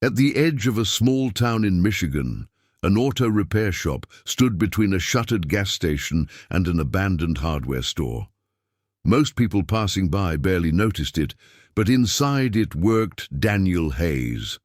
At the edge of a small town in Michigan, an auto repair shop stood between a shuttered gas station and an abandoned hardware store. Most people passing by barely noticed it, but inside it worked Daniel Hayes,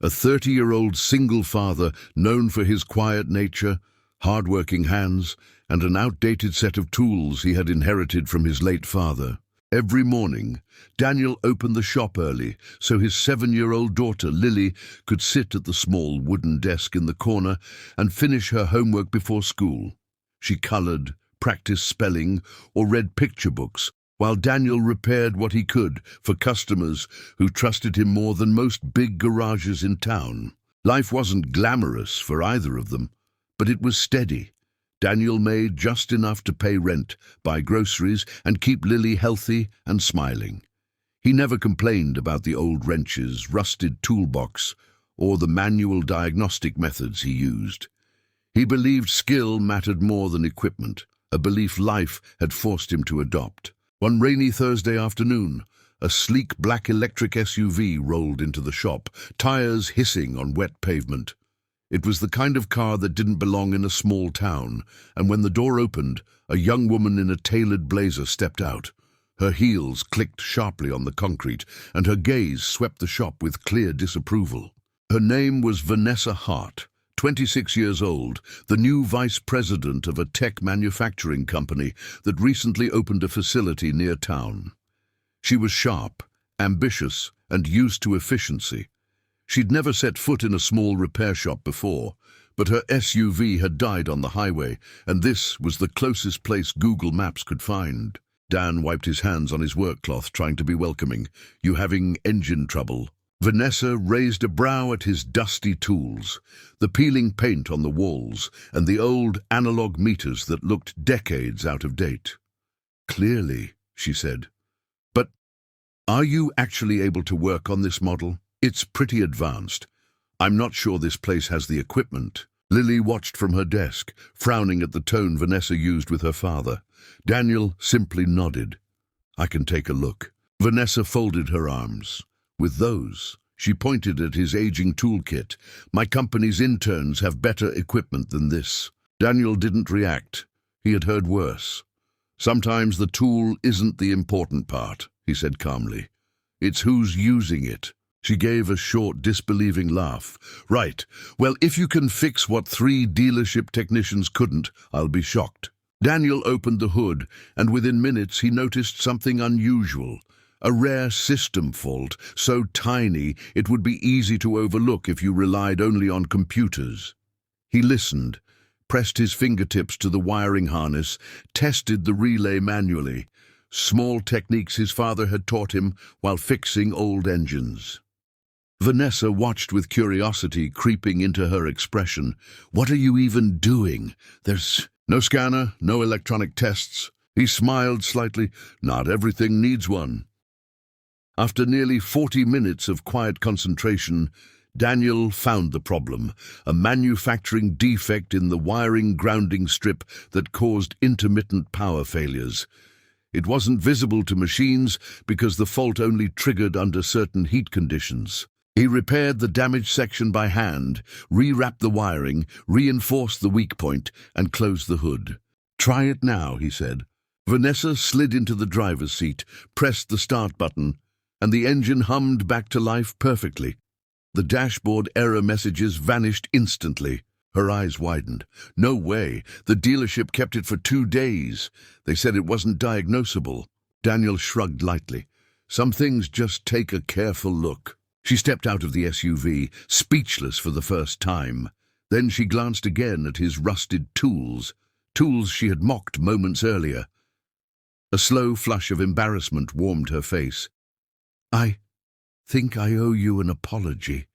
a 30-year-old single father known for his quiet nature, hard-working hands, and an outdated set of tools he had inherited from his late father. Every morning, Daniel opened the shop early so his 7-year-old daughter, Lily, could sit at the small wooden desk in the corner and finish her homework before school. She colored, practiced spelling, or read picture books, while Daniel repaired what he could for customers who trusted him more than most big garages in town. Life wasn't glamorous for either of them, but it was steady. Daniel made just enough to pay rent, buy groceries, and keep Lily healthy and smiling. He never complained about the old wrenches, rusted toolbox, or the manual diagnostic methods he used. He believed skill mattered more than equipment, a belief life had forced him to adopt. One rainy Thursday afternoon, a sleek black electric SUV rolled into the shop, tires hissing on wet pavement. It was the kind of car that didn't belong in a small town, and when the door opened, a young woman in a tailored blazer stepped out. Her heels clicked sharply on the concrete, and her gaze swept the shop with clear disapproval. Her name was Vanessa Hart, 26 years old, the new vice president of a tech manufacturing company that recently opened a facility near town. She was sharp, ambitious, and used to efficiency. She'd never set foot in a small repair shop before, but her SUV had died on the highway, and this was the closest place Google Maps could find. Dan wiped his hands on his work cloth, trying to be welcoming. "You having engine trouble?" Vanessa raised a brow at his dusty tools, the peeling paint on the walls, and the old analog meters that looked decades out of date. "Clearly," she said. "But are you actually able to work on this model? It's pretty advanced. I'm not sure this place has the equipment." Lily watched from her desk, frowning at the tone Vanessa used with her father. Daniel simply nodded. "I can take a look." Vanessa folded her arms. "With those," she pointed at his aging toolkit, "my company's interns have better equipment than this." Daniel didn't react. He had heard worse. "Sometimes the tool isn't the important part," he said calmly. "It's who's using it." She gave a short, disbelieving laugh. "Right. Well, if you can fix what 3 dealership technicians couldn't, I'll be shocked." Daniel opened the hood, and within minutes he noticed something unusual. A rare system fault, so tiny it would be easy to overlook if you relied only on computers. He listened, pressed his fingertips to the wiring harness, tested the relay manually. Small techniques his father had taught him while fixing old engines. Vanessa watched with curiosity creeping into her expression. "What are you even doing? There's no scanner, no electronic tests." He smiled slightly. "Not everything needs one." After nearly 40 minutes of quiet concentration, Daniel found the problem, a manufacturing defect in the wiring grounding strip that caused intermittent power failures. It wasn't visible to machines because the fault only triggered under certain heat conditions. He repaired the damaged section by hand, rewrapped the wiring, reinforced the weak point, and closed the hood. "Try it now," he said. Vanessa slid into the driver's seat, pressed the start button, and the engine hummed back to life perfectly. The dashboard error messages vanished instantly. Her eyes widened. "No way. The dealership kept it for 2 days. They said it wasn't diagnosable." Daniel shrugged lightly. "Some things just take a careful look." She stepped out of the SUV, speechless for the first time. Then she glanced again at his rusted tools she had mocked moments earlier. A slow flush of embarrassment warmed her face. "I think I owe you an apology,"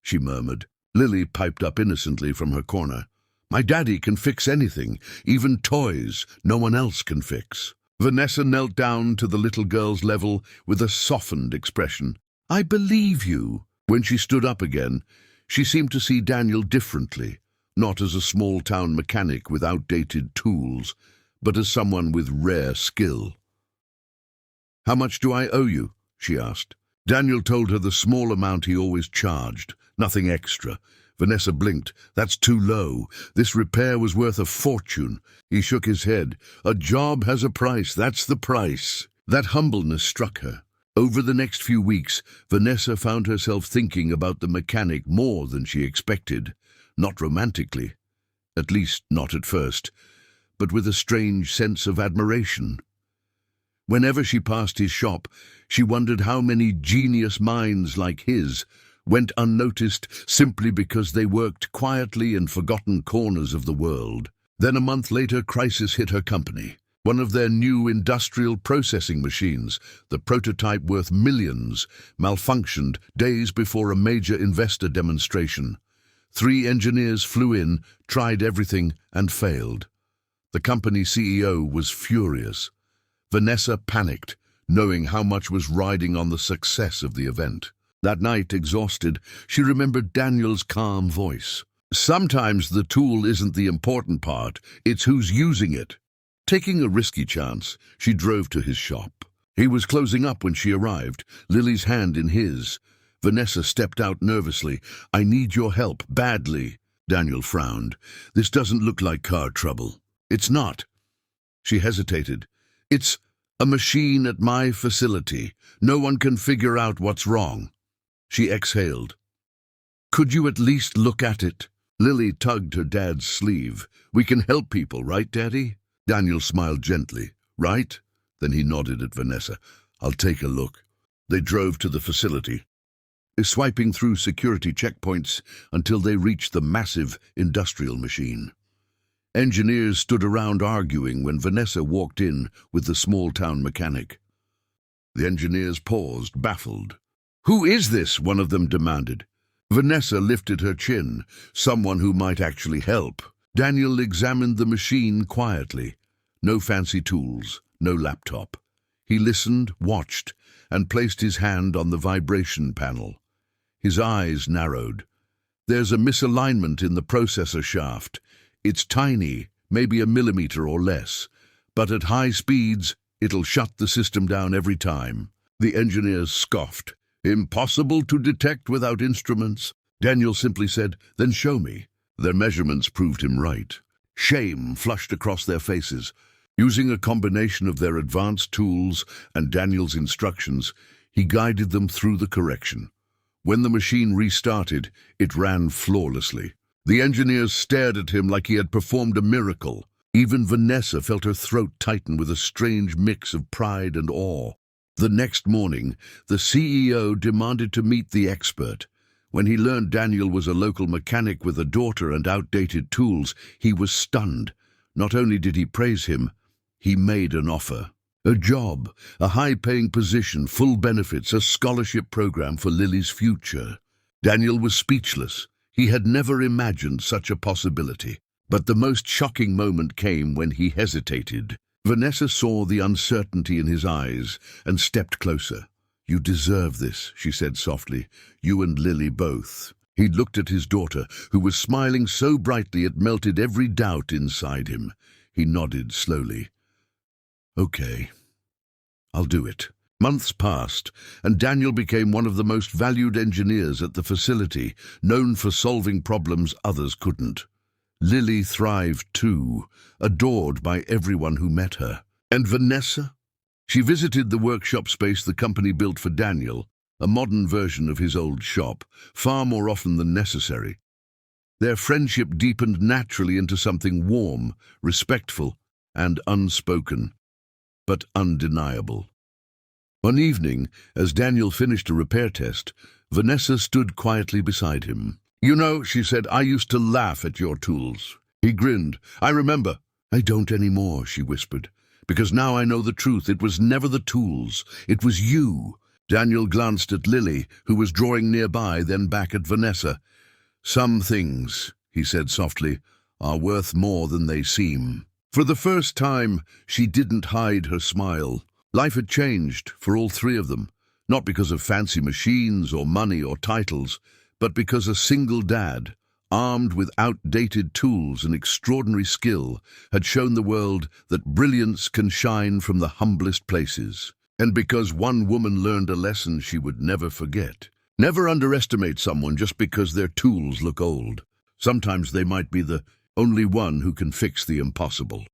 she murmured. Lily piped up innocently from her corner. "My daddy can fix anything, even toys no one else can fix." Vanessa knelt down to the little girl's level with a softened expression. "I believe you." When she stood up again, she seemed to see Daniel differently, not as a small-town mechanic with outdated tools, but as someone with rare skill. "How much do I owe you?" she asked. Daniel told her the small amount he always charged, nothing extra. Vanessa blinked. That's too low. This repair was worth a fortune. He shook his head. A job has a price. That's the price. That humbleness struck her. Over the next few weeks, Vanessa found herself thinking about the mechanic more than she expected. Not romantically, at least not at first, but with a strange sense of admiration. Whenever she passed his shop, she wondered how many genius minds like his went unnoticed simply because they worked quietly in forgotten corners of the world. Then a month later, crisis hit her company. One of their new industrial processing machines, the prototype worth millions, malfunctioned days before a major investor demonstration. 3 engineers flew in, tried everything, and failed. The company CEO was furious. Vanessa panicked, knowing how much was riding on the success of the event. That night, exhausted, she remembered Daniel's calm voice. Sometimes the tool isn't the important part, it's who's using it. Taking a risky chance, she drove to his shop. He was closing up when she arrived, Lily's hand in his. Vanessa stepped out nervously. I need your help, badly. Daniel frowned. This doesn't look like car trouble. It's not. She hesitated. It's a machine at my facility. No one can figure out what's wrong. She exhaled. Could you at least look at it? Lily tugged her dad's sleeve. We can help people, right, Daddy? Daniel smiled gently. Right? Then he nodded at Vanessa. I'll take a look. They drove to the facility, swiping through security checkpoints until they reached the massive industrial machine. Engineers stood around arguing when Vanessa walked in with the small-town mechanic. The engineers paused, baffled. Who is this? One of them demanded. Vanessa lifted her chin, someone who might actually help. Daniel examined the machine quietly. No fancy tools, no laptop. He listened, watched, and placed his hand on the vibration panel. His eyes narrowed. There's a misalignment in the processor shaft. It's tiny, maybe a millimeter or less, but at high speeds, it'll shut the system down every time. The engineers scoffed. Impossible to detect without instruments. Daniel simply said, then show me. Their measurements proved him right. Shame flushed across their faces. Using a combination of their advanced tools and Daniel's instructions, he guided them through the correction. When the machine restarted, it ran flawlessly. The engineers stared at him like he had performed a miracle. Even Vanessa felt her throat tighten with a strange mix of pride and awe. The next morning, the CEO demanded to meet the expert. When he learned Daniel was a local mechanic with a daughter and outdated tools, he was stunned. Not only did he praise him, he made an offer. A job, a high-paying position, full benefits, a scholarship program for Lily's future. Daniel was speechless. He had never imagined such a possibility. But the most shocking moment came when he hesitated. Vanessa saw the uncertainty in his eyes and stepped closer. You deserve this, she said softly. You and Lily both. He looked at his daughter, who was smiling so brightly it melted every doubt inside him. He nodded slowly. Okay, I'll do it. Months passed, and Daniel became one of the most valued engineers at the facility, known for solving problems others couldn't. Lily thrived too, adored by everyone who met her. And Vanessa? She visited the workshop space the company built for Daniel, a modern version of his old shop, far more often than necessary. Their friendship deepened naturally into something warm, respectful, and unspoken, but undeniable. One evening, as Daniel finished a repair test, Vanessa stood quietly beside him. You know, she said, I used to laugh at your tools. He grinned. I remember. I don't anymore, she whispered, because now I know the truth. It was never the tools. It was you. Daniel glanced at Lily, who was drawing nearby, then back at Vanessa. Some things, he said softly, are worth more than they seem. For the first time, she didn't hide her smile. Life had changed for all 3 of them, not because of fancy machines or money or titles, but because a single dad, armed with outdated tools and extraordinary skill, had shown the world that brilliance can shine from the humblest places. And because one woman learned a lesson she would never forget. Never underestimate someone just because their tools look old. Sometimes they might be the only one who can fix the impossible.